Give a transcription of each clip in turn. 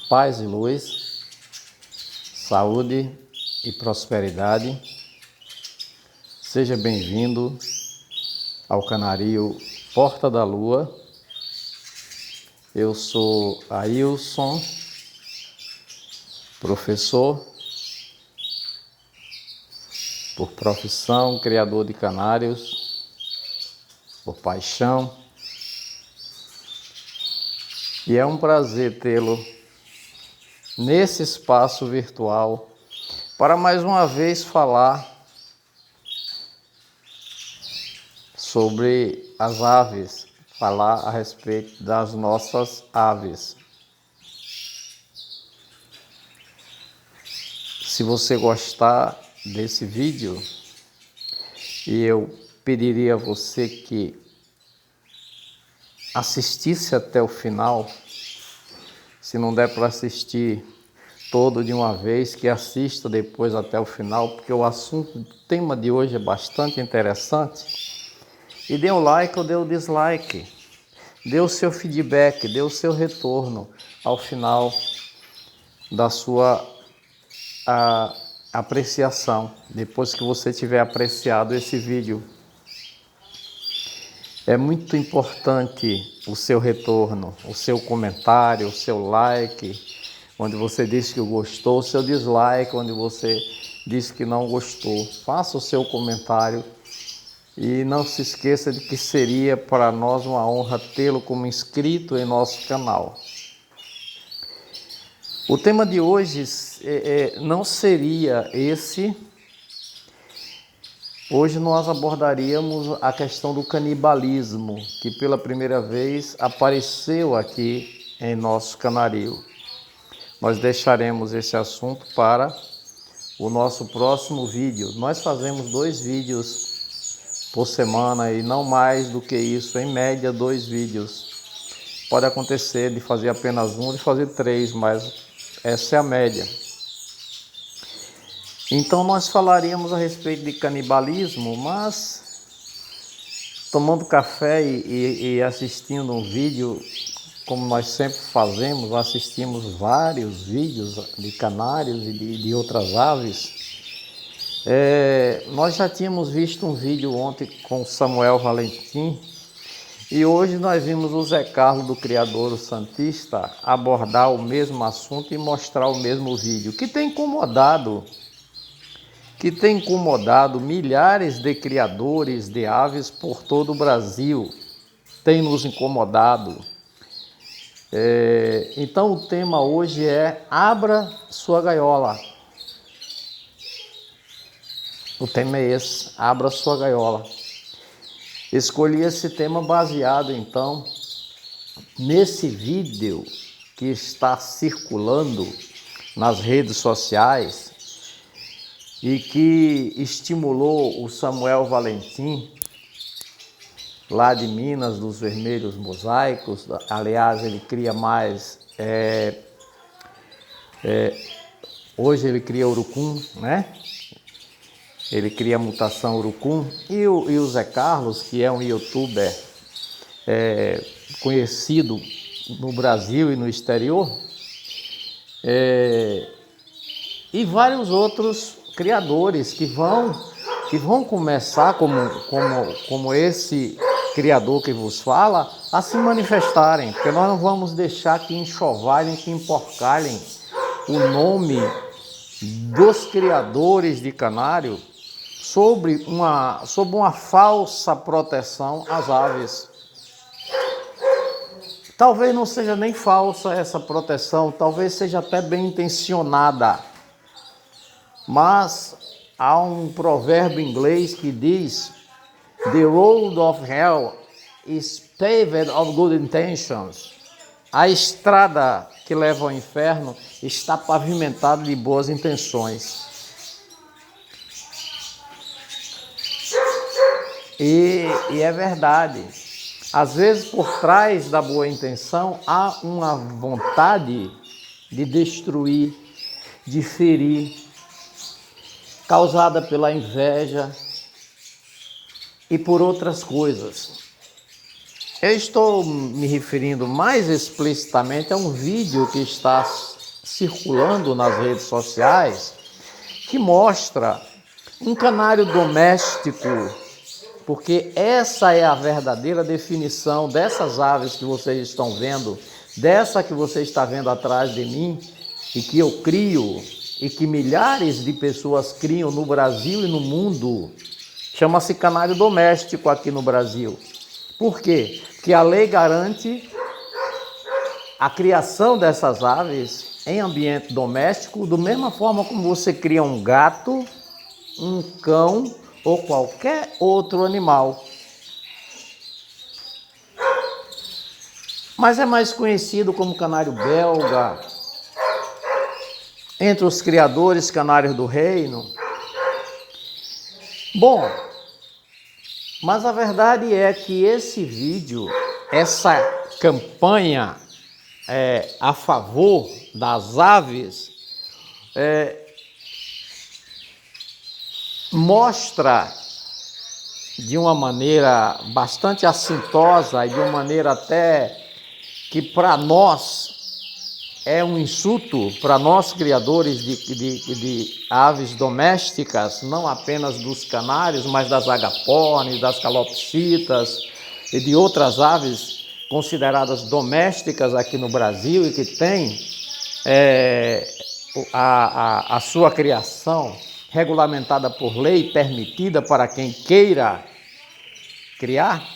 Paz e luz, saúde e prosperidade. Seja bem-vindo ao Canarinho Porta da Lua. Eu sou Ailson, professor por profissão, criador de canários, por paixão. E é um prazer tê-lo nesse espaço virtual para mais uma vez falar sobre as aves, falar a respeito das nossas aves. Se você gostar desse vídeo, e eu pediria a você que assistisse até o final. Se não der para assistir todo de uma vez, que assista depois até o final, porque o tema de hoje é bastante interessante. E dê um like ou dê um dislike, dê o seu feedback, dê o seu retorno ao final da sua apreciação, depois que você tiver apreciado esse vídeo. É muito importante o seu retorno, o seu comentário, o seu like, onde você diz que gostou, o seu dislike, onde você diz que não gostou. Faça o seu comentário e não se esqueça de que seria para nós uma honra tê-lo como inscrito em nosso canal. O tema de hoje não seria esse. Hoje nós abordaríamos a questão do canibalismo, que pela primeira vez apareceu aqui em nosso canarinho. Nós deixaremos esse assunto para o nosso próximo vídeo. Nós fazemos 2 vídeos por semana e não mais do que isso, em média 2 vídeos. Pode acontecer de fazer apenas 1, de fazer 3, mas essa é a média. Então nós falaríamos a respeito de canibalismo, mas tomando café e assistindo um vídeo, como nós sempre fazemos, assistimos vários vídeos de canários e de outras aves. Nós já tínhamos visto um vídeo ontem com o Samuel Valentim e hoje nós vimos o Zé Carlos do Criador Santista abordar o mesmo assunto e mostrar o mesmo vídeo, que tem incomodado milhares de criadores de aves por todo o Brasil, tem nos incomodado. Então o tema hoje é Abra Sua Gaiola. O tema é esse, Abra Sua Gaiola. Escolhi esse tema baseado então nesse vídeo que está circulando nas redes sociais e que estimulou o Samuel Valentim, lá de Minas, dos Vermelhos Mosaicos. Aliás, ele cria mais, hoje ele cria urucum, né? Ele cria a mutação urucum. E o Zé Carlos, que é um youtuber conhecido no Brasil e no exterior, e vários outros criadores que vão começar, como esse criador que vos fala, a se manifestarem, porque nós não vamos deixar que enxovalhem, que emporcalhem o nome dos criadores de canário sobre uma falsa proteção às aves. Talvez não seja nem falsa essa proteção, talvez seja até bem intencionada. Mas há um provérbio inglês que diz: "The road of hell is paved of good intentions." A estrada que leva ao inferno está pavimentada de boas intenções. E é verdade. Às vezes, por trás da boa intenção, há uma vontade de destruir, de ferir, causada pela inveja e por outras coisas. Eu estou me referindo mais explicitamente a um vídeo que está circulando nas redes sociais que mostra um canário doméstico, porque essa é a verdadeira definição dessas aves que vocês estão vendo, dessa que você está vendo atrás de mim e que eu crio e que milhares de pessoas criam no Brasil e no mundo. Chama-se canário doméstico aqui no Brasil. Por quê? Porque a lei garante a criação dessas aves em ambiente doméstico, da mesma forma como você cria um gato, um cão ou qualquer outro animal. Mas é mais conhecido como canário belga, entre os criadores canários do reino. Bom, mas a verdade é que esse vídeo, essa campanha a favor das aves, mostra de uma maneira bastante assintosa e de uma maneira até que para nós é um insulto, para nós criadores de aves domésticas, não apenas dos canários, mas das agapornis, das calopsitas e de outras aves consideradas domésticas aqui no Brasil e que tem a sua criação regulamentada por lei, permitida para quem queira criar.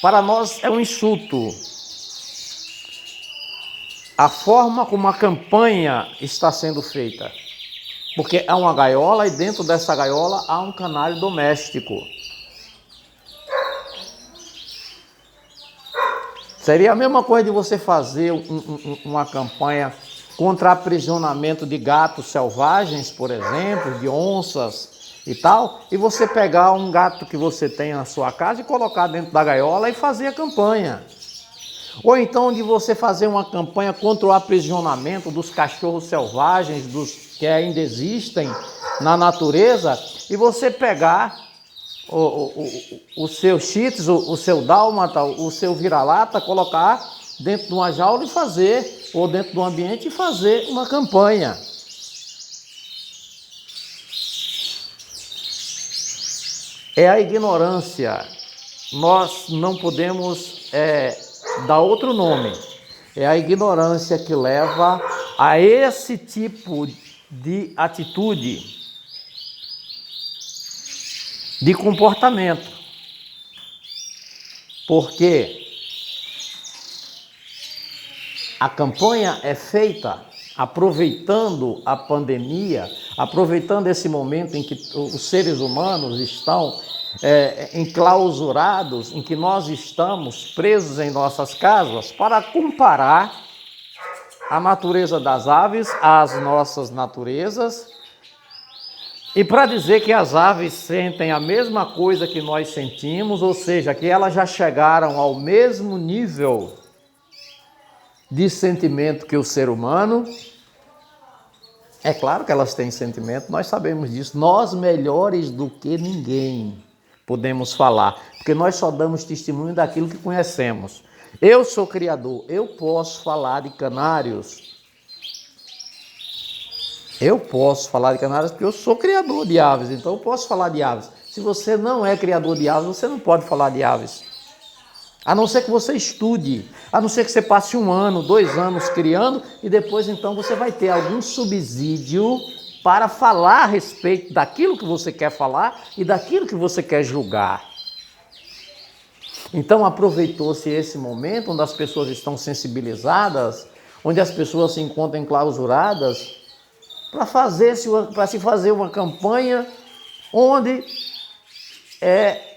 Para nós é um insulto a forma como a campanha está sendo feita, porque há uma gaiola e dentro dessa gaiola há um canário doméstico. Seria a mesma coisa de você fazer uma campanha contra aprisionamento de gatos selvagens, por exemplo, de onças e tal, e você pegar um gato que você tem na sua casa e colocar dentro da gaiola e fazer a campanha. Ou então de você fazer uma campanha contra o aprisionamento dos cachorros selvagens, dos que ainda existem na natureza, e você pegar o seu shih tzu, o seu dálmata, o seu vira-lata, colocar dentro de uma jaula e fazer, ou dentro de um ambiente e fazer uma campanha. É a ignorância. Nós não podemos dar outro nome. É a ignorância que leva a esse tipo de atitude, de comportamento. Porque a campanha é feita aproveitando a pandemia, aproveitando esse momento em que os seres humanos estão enclausurados, em que nós estamos presos em nossas casas, para comparar a natureza das aves às nossas naturezas e para dizer que as aves sentem a mesma coisa que nós sentimos, ou seja, que elas já chegaram ao mesmo nível de sentimento que o ser humano. É claro que elas têm sentimento, nós sabemos disso. Nós, melhores do que ninguém, podemos falar, porque nós só damos testemunho daquilo que conhecemos. Eu sou criador, eu posso falar de canários. Eu posso falar de canários porque eu sou criador de aves, então eu posso falar de aves. Se você não é criador de aves, você não pode falar de aves. A não ser que você estude, a não ser que você passe 1 ano, 2 anos criando e depois então você vai ter algum subsídio para falar a respeito daquilo que você quer falar e daquilo que você quer julgar. Então aproveitou-se esse momento onde as pessoas estão sensibilizadas, onde as pessoas se encontram enclausuradas, para se fazer uma campanha onde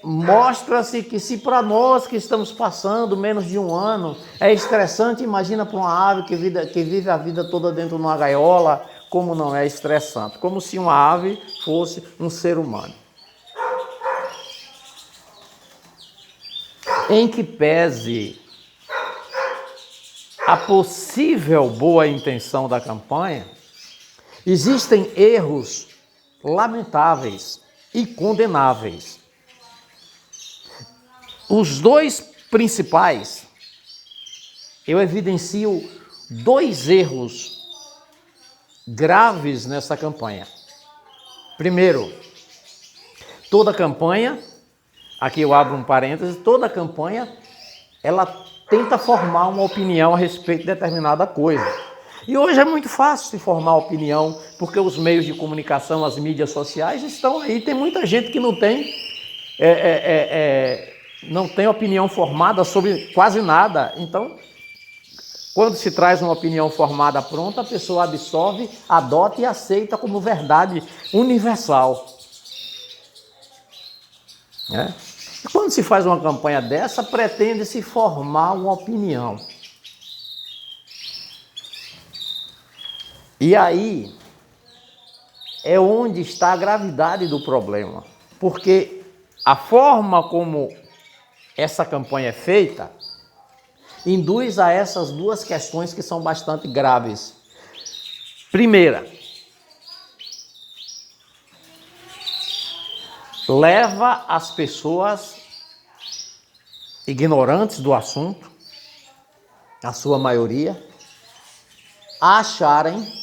mostra-se que se para nós que estamos passando menos de 1 ano é estressante, imagina para uma ave que vive a vida toda dentro de uma gaiola, como não é estressante, como se uma ave fosse um ser humano. Em que pese a possível boa intenção da campanha, existem erros lamentáveis e condenáveis. Os 2 principais, eu evidencio 2 erros graves nessa campanha. Primeiro, toda campanha, aqui eu abro um parêntese, toda campanha, ela tenta formar uma opinião a respeito de determinada coisa. E hoje é muito fácil se formar opinião, porque os meios de comunicação, as mídias sociais estão aí. Tem muita gente que não tem opinião formada sobre quase nada. Então, quando se traz uma opinião formada pronta, a pessoa absorve, adota e aceita como verdade universal. E quando se faz uma campanha dessa, pretende-se formar uma opinião. E aí é onde está a gravidade do problema. Porque a forma como essa campanha é feita induz a essas duas questões que são bastante graves. Primeira, leva as pessoas ignorantes do assunto, a sua maioria, a acharem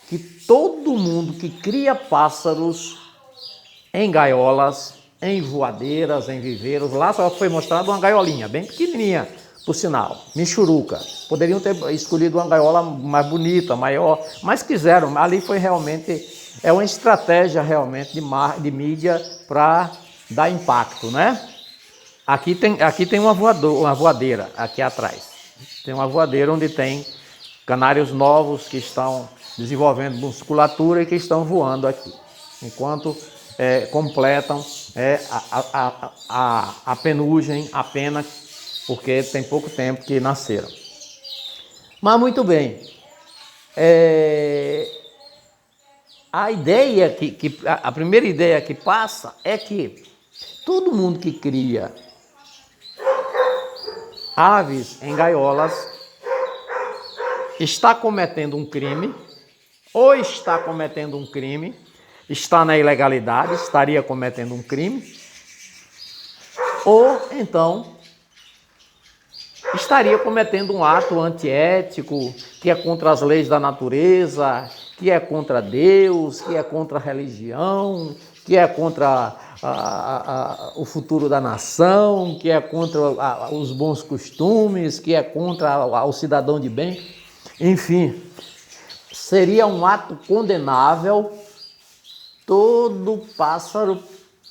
que todo mundo que cria pássaros em gaiolas, em voadeiras, em viveiros, lá só foi mostrado uma gaiolinha, bem pequenininha, por sinal, michuruca. Poderiam ter escolhido uma gaiola mais bonita, maior, mas quiseram. Ali foi realmente, é uma estratégia realmente de mídia para dar impacto, né? Aqui tem uma voadeira aqui atrás. Tem uma voadeira onde tem canários novos que estão desenvolvendo musculatura e que estão voando aqui, enquanto completam a penugem, a pena, porque tem pouco tempo que nasceram. Mas muito bem, a primeira ideia que passa é que todo mundo que cria aves em gaiolas está cometendo um crime, ou está cometendo um crime, está na ilegalidade, estaria cometendo um crime, ou então estaria cometendo um ato antiético, que é contra as leis da natureza, que é contra Deus, que é contra a religião, que é contra o futuro da nação, que é contra os bons costumes, que é contra o cidadão de bem. Enfim, seria um ato condenável todo pássaro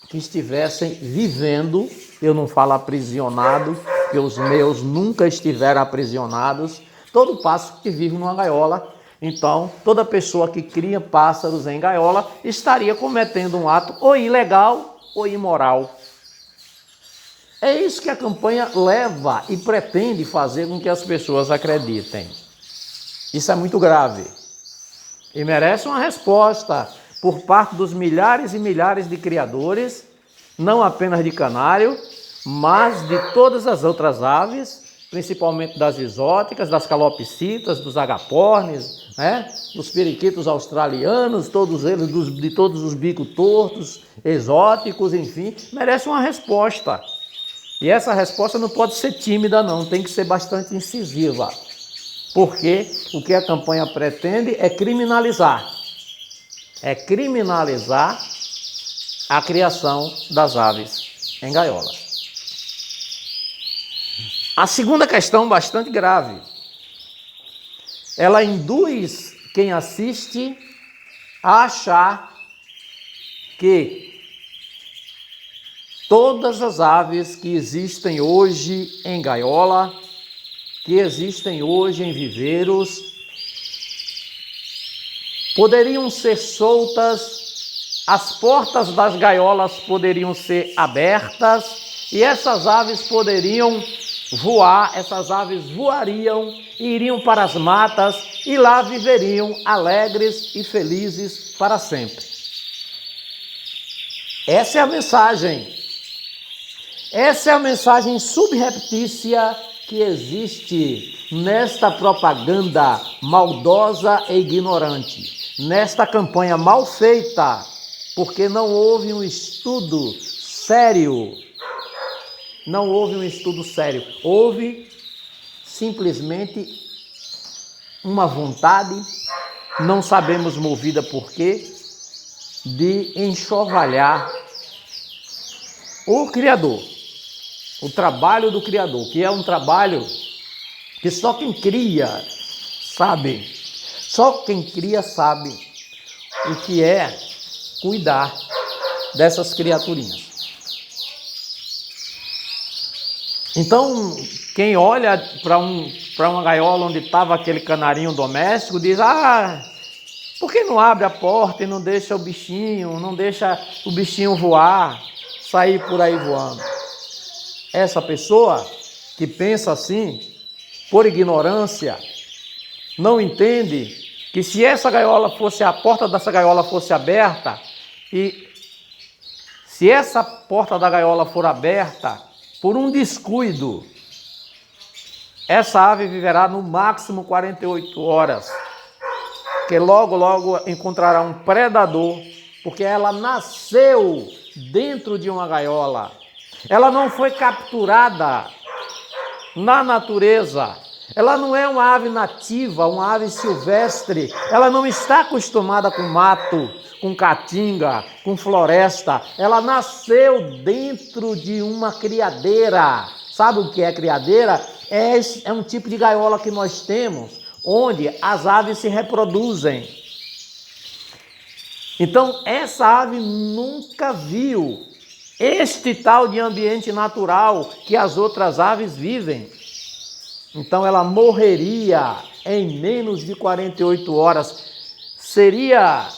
que estivessem vivendo, eu não falo aprisionado, porque os meus nunca estiveram aprisionados, todo pássaro que vive numa gaiola. Então, toda pessoa que cria pássaros em gaiola estaria cometendo um ato ou ilegal ou imoral. É isso que a campanha leva e pretende fazer com que as pessoas acreditem. Isso é muito grave e merece uma resposta por parte dos milhares e milhares de criadores, não apenas de canário, mas de todas as outras aves, principalmente das exóticas, das calopsitas, dos agapornis, dos periquitos australianos, todos eles, de todos os bicos tortos, exóticos, enfim, merece uma resposta. E essa resposta não pode ser tímida, não, tem que ser bastante incisiva, porque o que a campanha pretende é criminalizar a criação das aves em gaiola. A segunda questão, bastante grave, ela induz quem assiste a achar que todas as aves que existem hoje em gaiola, que existem hoje em viveiros, poderiam ser soltas, as portas das gaiolas poderiam ser abertas e essas aves poderiam voar, essas aves voariam e iriam para as matas e lá viveriam alegres e felizes para sempre. Essa é a mensagem. Essa é a mensagem subreptícia que existe nesta propaganda maldosa e ignorante, nesta campanha mal feita, porque não houve um estudo sério. Não houve um estudo sério, houve simplesmente uma vontade, não sabemos movida por quê, de enxovalhar o Criador, o trabalho do Criador, que é um trabalho que só quem cria sabe, só quem cria sabe o que é cuidar dessas criaturinhas. Então, quem olha para uma gaiola onde estava aquele canarinho doméstico, diz, por que não abre a porta e não deixa o bichinho voar, sair por aí voando? Essa pessoa que pensa assim, por ignorância, não entende que se a porta dessa gaiola fosse aberta, e se essa porta da gaiola for aberta por um descuido, essa ave viverá no máximo 48 horas, que logo encontrará um predador, porque ela nasceu dentro de uma gaiola. Ela não foi capturada na natureza. Ela não é uma ave nativa, uma ave silvestre. Ela não está acostumada com mato, com caatinga, com floresta. Ela nasceu dentro de uma criadeira. Sabe o que é criadeira? É um tipo de gaiola que nós temos, onde as aves se reproduzem. Então, essa ave nunca viu este tal de ambiente natural que as outras aves vivem. Então, ela morreria em menos de 48 horas. Seria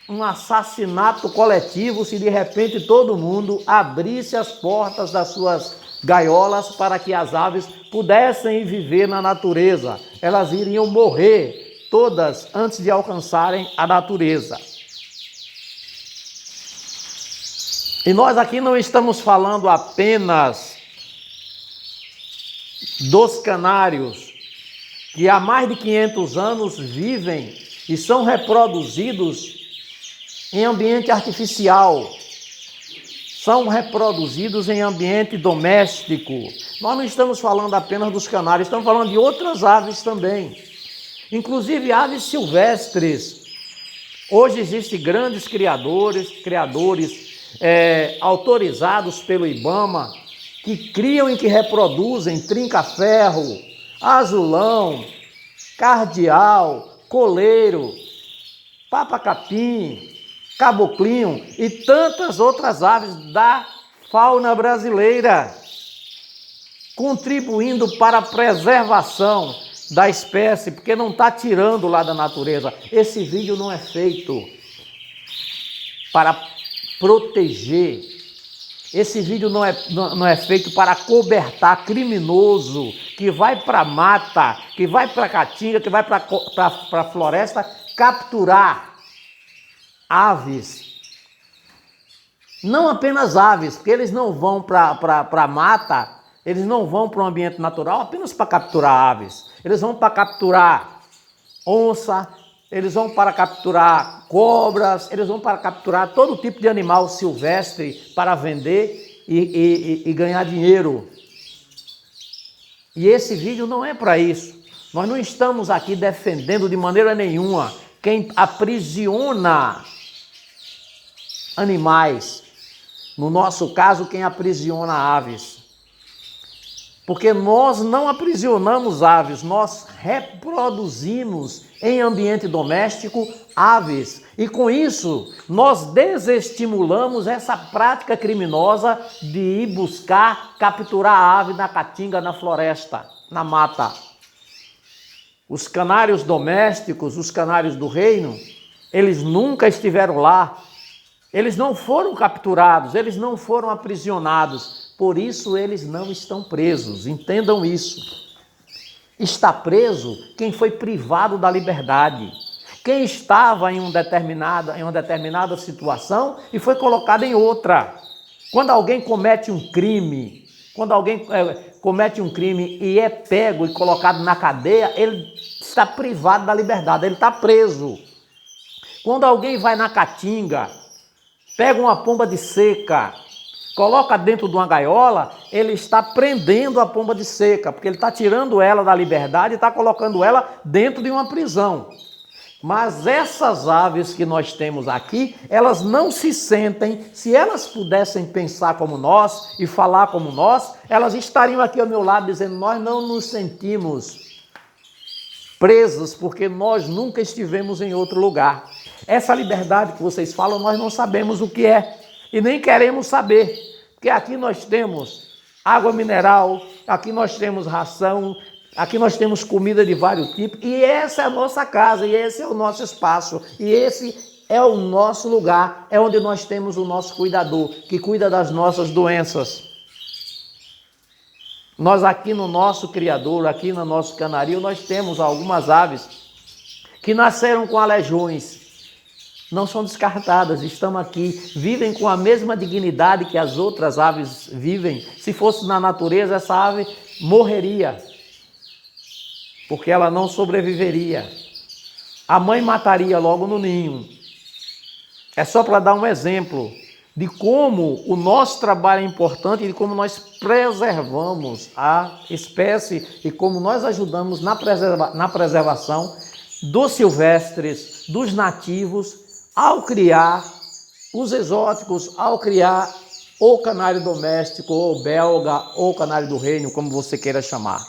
um assassinato coletivo se de repente todo mundo abrisse as portas das suas gaiolas para que as aves pudessem viver na natureza. Elas iriam morrer todas antes de alcançarem a natureza. E nós aqui não estamos falando apenas dos canários, que há mais de 500 anos vivem e são reproduzidos em ambiente artificial, são reproduzidos em ambiente doméstico. Nós não estamos falando apenas dos canários, estamos falando de outras aves também, inclusive aves silvestres. Hoje existem grandes criadores autorizados pelo IBAMA, que criam e que reproduzem trinca-ferro, azulão, cardeal, coleiro, papa-capim, caboclinho e tantas outras aves da fauna brasileira, contribuindo para a preservação da espécie, porque não está tirando lá da natureza. Esse vídeo não é feito para proteger. Esse vídeo não é feito para cobertar criminoso que vai para a mata, que vai para a caatinga, que vai para a floresta capturar aves. Não apenas aves, porque eles não vão para a mata, eles não vão para o ambiente natural apenas para capturar aves. Eles vão para capturar onça, eles vão para capturar cobras, eles vão para capturar todo tipo de animal silvestre para vender e ganhar dinheiro. E esse vídeo não é para isso. Nós não estamos aqui defendendo de maneira nenhuma quem aprisiona animais. No nosso caso, quem aprisiona aves. Porque nós não aprisionamos aves, nós reproduzimos em ambiente doméstico aves. E com isso, nós desestimulamos essa prática criminosa de ir buscar, capturar a ave na caatinga, na floresta, na mata. Os canários domésticos, os canários do reino, eles nunca estiveram lá. Eles não foram capturados, eles não foram aprisionados. Por isso eles não estão presos, entendam isso. Está preso quem foi privado da liberdade, quem estava em uma determinada situação e foi colocado em outra. Quando alguém comete um crime, e é pego e colocado na cadeia, ele está privado da liberdade, ele está preso. Quando alguém vai na caatinga, pega uma pomba de seca, coloca dentro de uma gaiola, ele está prendendo a pomba de seca, porque ele está tirando ela da liberdade e está colocando ela dentro de uma prisão. Mas essas aves que nós temos aqui, elas não se sentem, se elas pudessem pensar como nós e falar como nós, elas estariam aqui ao meu lado dizendo, nós não nos sentimos presos porque nós nunca estivemos em outro lugar. Essa liberdade que vocês falam, nós não sabemos o que é e nem queremos saber, porque aqui nós temos água mineral, aqui nós temos ração, aqui nós temos comida de vários tipos e essa é a nossa casa, e esse é o nosso espaço, e esse é o nosso lugar, é onde nós temos o nosso cuidador, que cuida das nossas doenças. Nós aqui no nosso criador, aqui no nosso canaril, nós temos algumas aves que nasceram com alerjões. Não são descartadas, estão aqui, vivem com a mesma dignidade que as outras aves vivem. Se fosse na natureza, essa ave morreria, porque ela não sobreviveria. A mãe mataria logo no ninho. É só para dar um exemplo de como o nosso trabalho é importante e de como nós preservamos a espécie e como nós ajudamos na preservação dos silvestres, dos nativos, ao criar os exóticos, ao criar o canário doméstico, ou belga, ou canário do reino, como você queira chamar.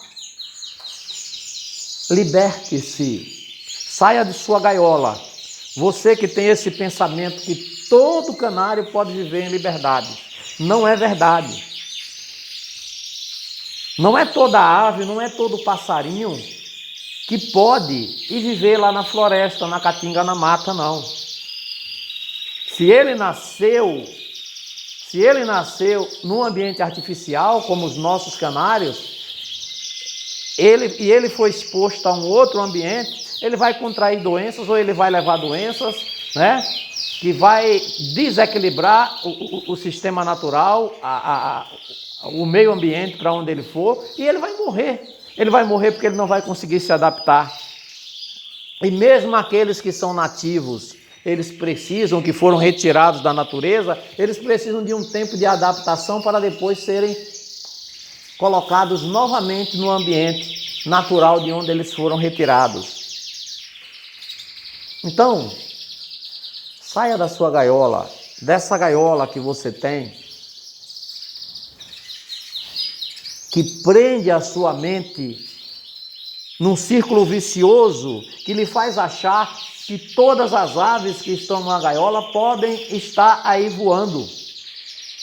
Liberte-se, saia de sua gaiola. Você que tem esse pensamento que todo canário pode viver em liberdade. Não é verdade. Não é toda ave, não é todo passarinho que pode ir viver lá na floresta, na caatinga, na mata, não. Se ele nasceu num ambiente artificial, como os nossos canários, ele foi exposto a um outro ambiente, ele vai contrair doenças ou ele vai levar doenças, né? Que vai desequilibrar o sistema natural, o meio ambiente para onde ele for, e ele vai morrer. Ele vai morrer porque ele não vai conseguir se adaptar. E mesmo aqueles que são nativos, eles precisam, que foram retirados da natureza, eles precisam de um tempo de adaptação para depois serem colocados novamente no ambiente natural de onde eles foram retirados. Então, saia da sua gaiola, dessa gaiola que você tem, que prende a sua mente num círculo vicioso que lhe faz achar que todas as aves que estão na gaiola podem estar aí voando.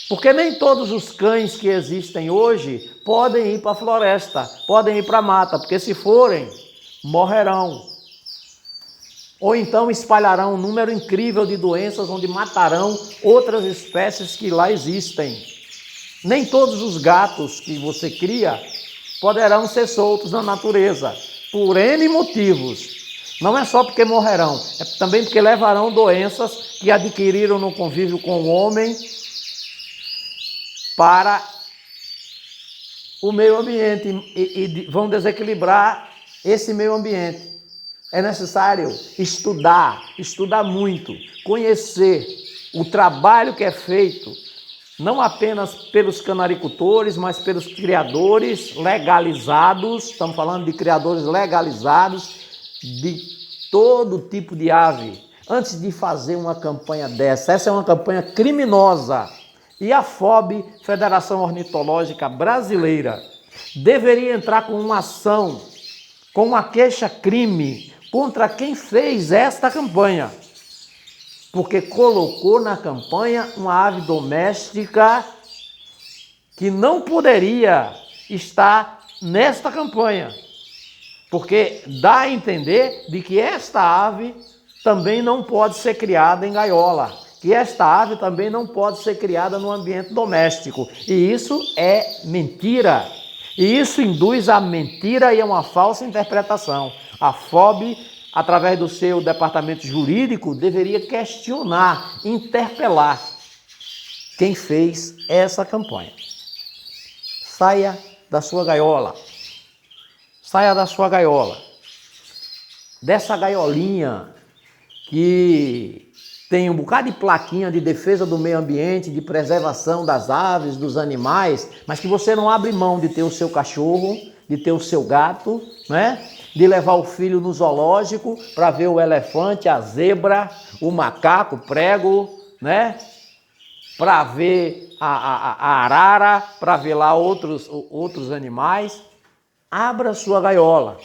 Porque nem todos os cães que existem hoje podem ir para a floresta, podem ir para a mata, porque se forem, morrerão. Ou então espalharão um número incrível de doenças onde matarão outras espécies que lá existem. Nem todos os gatos que você cria poderão ser soltos na natureza, por N motivos. Não é só porque morrerão, é também porque levarão doenças que adquiriram no convívio com o homem para o meio ambiente e vão desequilibrar esse meio ambiente. É necessário estudar muito, conhecer o trabalho que é feito, não apenas pelos canaricultores, mas pelos criadores legalizados, estamos falando de criadores legalizados, de todo tipo de ave, antes de fazer uma campanha dessa. Essa é uma campanha criminosa e a FOB, Federação Ornitológica Brasileira, deveria entrar com uma ação, com uma queixa-crime contra quem fez esta campanha, porque colocou na campanha uma ave doméstica que não poderia estar nesta campanha. Porque dá a entender de que esta ave também não pode ser criada em gaiola, que esta ave também não pode ser criada no ambiente doméstico. E isso é mentira. E isso induz a mentira e a uma falsa interpretação. A FOB, através do seu departamento jurídico, deveria questionar, interpelar quem fez essa campanha. Saia da sua gaiola. Saia da sua gaiola, dessa gaiolinha que tem um bocado de plaquinha de defesa do meio ambiente, de preservação das aves, dos animais, mas que você não abre mão de ter o seu cachorro, de ter o seu gato, né? De levar o filho no zoológico para ver o elefante, a zebra, o macaco, o prego, né? Para ver a arara, para ver lá outros animais. Abra sua gaiola.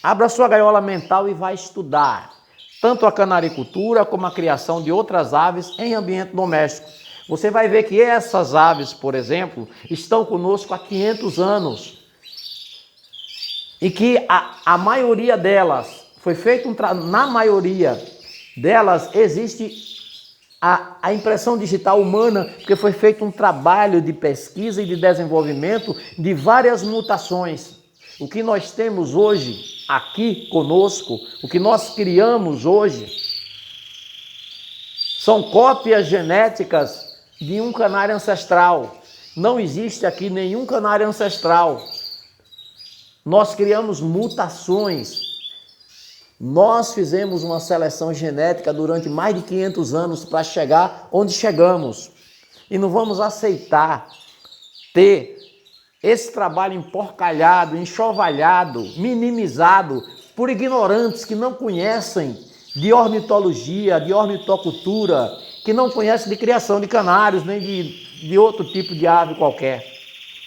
Abra sua gaiola mental e vá estudar tanto a canaricultura como a criação de outras aves em ambiente doméstico. Você vai ver que essas aves, por exemplo, estão conosco há 500 anos. E que a maioria delas, foi feito na maioria delas, existe a impressão digital humana, porque foi feito um trabalho de pesquisa e de desenvolvimento de várias mutações. O que nós temos hoje aqui conosco, o que nós criamos hoje, são cópias genéticas de um canário ancestral. Não existe aqui nenhum canário ancestral. Nós criamos mutações. Nós fizemos uma seleção genética durante mais de 500 anos para chegar onde chegamos. E não vamos aceitar ter esse trabalho emporcalhado, enxovalhado, minimizado por ignorantes que não conhecem de ornitologia, de ornitocultura, que não conhecem de criação de canários, nem de outro tipo de ave qualquer.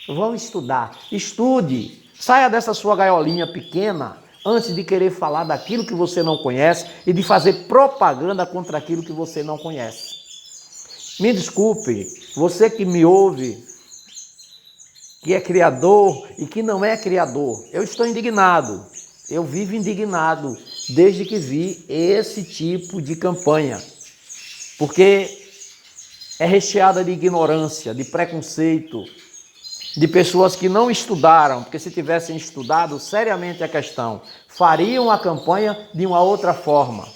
Vão estudar. Estude. Saia dessa sua gaiolinha pequena antes de querer falar daquilo que você não conhece e de fazer propaganda contra aquilo que você não conhece. Me desculpe, você que me ouve, que é criador e que não é criador, eu estou indignado. Eu vivo indignado desde que vi esse tipo de campanha, porque é recheada de ignorância, de preconceito, de pessoas que não estudaram, porque se tivessem estudado seriamente a questão, fariam a campanha de uma outra forma.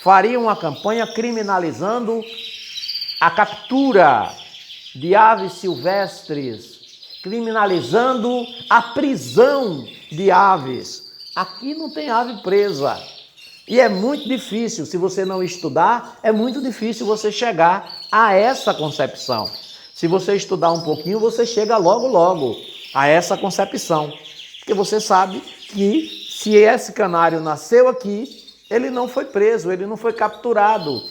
Fariam a campanha criminalizando a captura de aves silvestres, criminalizando a prisão de aves. Aqui não tem ave presa. E é muito difícil, se você não estudar, é muito difícil você chegar a essa concepção. Se você estudar um pouquinho, você chega logo a essa concepção. Porque você sabe que se esse canário nasceu aqui, ele não foi preso, ele não foi capturado.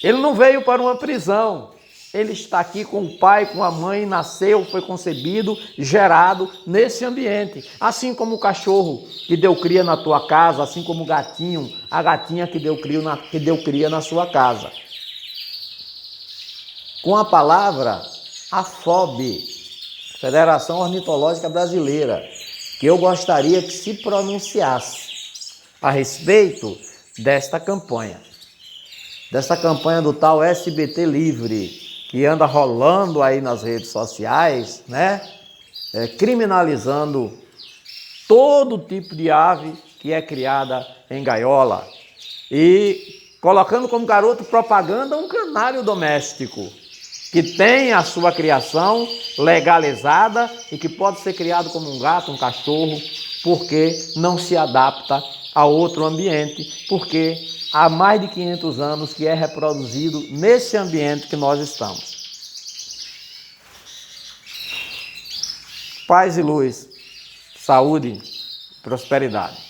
Ele não veio para uma prisão. Ele está aqui com o pai, com a mãe, nasceu, foi concebido, gerado nesse ambiente. Assim como o cachorro que deu cria na tua casa, assim como o gatinho, a gatinha que deu cria na sua casa. Com a palavra AFOB, Federação Ornitológica Brasileira, que eu gostaria que se pronunciasse a respeito desta campanha do tal SBT Livre, que anda rolando aí nas redes sociais, né? Criminalizando todo tipo de ave que é criada em gaiola e colocando como garoto propaganda um canário doméstico que tem a sua criação legalizada e que pode ser criado como um gato, um cachorro, porque não se adapta a outro ambiente, porque há mais de 500 anos que é reproduzido nesse ambiente que nós estamos. Paz e luz, saúde, prosperidade.